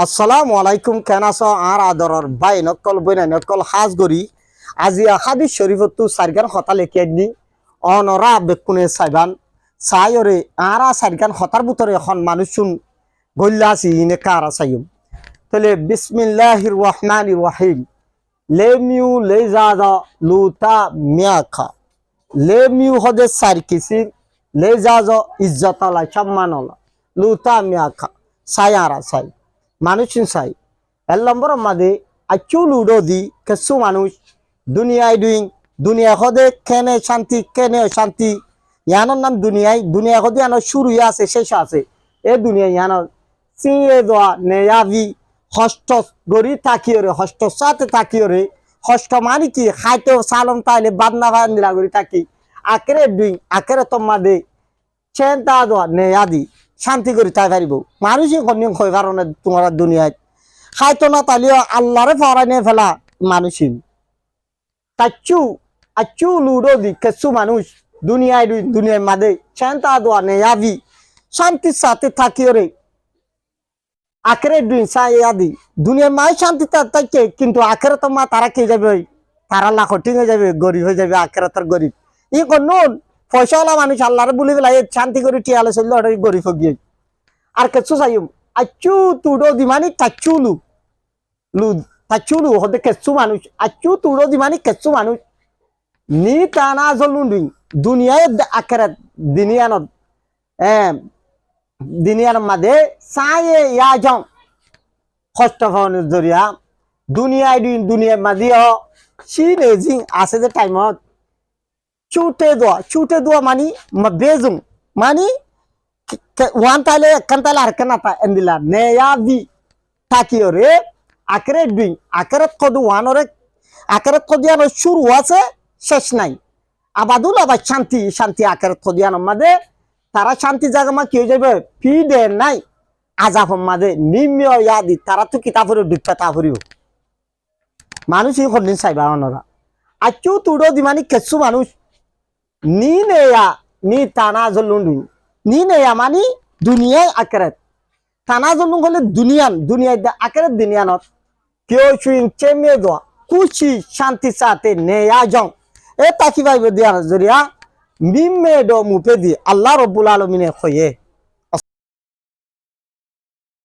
আসসালামু আলাইকুম। কেন আছো আর আদরর বাই নকল বইনা নকল হাজ গরি আজি হাদিস শরীফতু সারগান কথা লেখি আনি অনরা বেকুনে সাইবান সাইরে আরা সারগান হতার ভিতরে এখন মানুষ শুন গল্লা আছি ইনে কারা সাইম তাহলে বিসমিল্লাহির রহমানির রহিম লেমিউ লেজাদা লুতা মিয়াখা লেমিউ হদে সার কিসির লেজাজ ইজ্জতালা সম্মানলা লুতা মিয়াখা সায়ারা সাই মানুষ চাই এর নম্বর মাঝে আচুল উড়ি কিছু মানুষ দুনিয়ায় ডুইং দুনিয়া হদে কেনে শান্তি ইয়ানোর নাম দুনিয়া হদে আনো শুরু আছে শেষ আছে এ দুনিয়া ইয়ানোর চিয়ে দেওয়া নেয়াবি হস্ত গড়ি থাকিওরে হস্ত সাথে থাকিওরে হস্ত মানে কি খাইতে সালম তাইলে বাদনা বান্দিরা গড়ি থাকি আকেরে ডুইং আকেরে তোমাদে চেন্তা দেওয়া নেয়াদি শান্তি করে তাই পারিব মানুষই কন্যা হয় কারণে তোমার দুনিয়ায় খাইতো না তাইলেও আল্লাহরে ফরাই নিয়ে ফেলা মানুষই আচু লুডো দি কিছু মানুষ দুনিয়ায় মাদে চেন্তা দেওয়া নেয়াবি শান্তির সাথে থাকিও রে আখেরে দুই সাইয়াদি দুনিয়ার মায় শান্তি থাকে কিন্তু আখেরে তো মা তারা কে যাবে তারা লাখটি হয়ে যাবে গরিব হয়ে যাবে আখেরাতের গরিব ই কোন পয়সাওয়ালা মানুষ আল্লাহরে বলে ফেলা শান্তি করে টিয়ালে চললে ওটাই গরিব গিয়ে আর কিছু চাইম আচু তুড়ো দি মানে তাচুলু হতে কেঁচু মানুষ আচু তুড়ো দি মানে কেঁচু মানুষ নি টানা জলুন দুনিয়ায় আখেরাত দিনিয়ার মাঝে চায়ে ইয়া যাও কষ্ট পাওয়ানোর জরিয়া দুনিয়ার মাঝে সিনে জিং আছে যে টাইমত চুটে দোয়া মানি বেজুং মানি ওয়ান তাইলে একখান তাইলে আর কেন এন্দিলা নেয়াবি থাকিও রে আখেরে দুই আখেরাত কদু ওয়ানরে আখেরাত কদিয়ানো শুরু আছে শেষ নাই আবাদুল আবার শান্তি আখেরাত কদিয়ানোর মাঝে তারা শান্তি জায়গা মা কি হয়ে যাবে ফিডে নাই আজাব মাঝে নিম্ন ইয়াদি তারা তো কিতাবের দুঃখা তা করিব মানুষই কোনদিন চাইবা ওনারা আচু তুড়ো দি মানে কেঁচু মানুষ নি টানা জলুন নি নেয়া মানে দুনিয়ায় আকেরাত টানা জলুন হলে দুনিয়ায় আকেরাত দুনিয়ানত কেউ সুইং চেমে দেওয়া খুশি শান্তি সাথে নেয়া যাও এ তাকি ভাইবে দিয়া জরিয়া মিমে ডো মুপে দি আল্লাহ রব্বুল আলমিনে খয়ে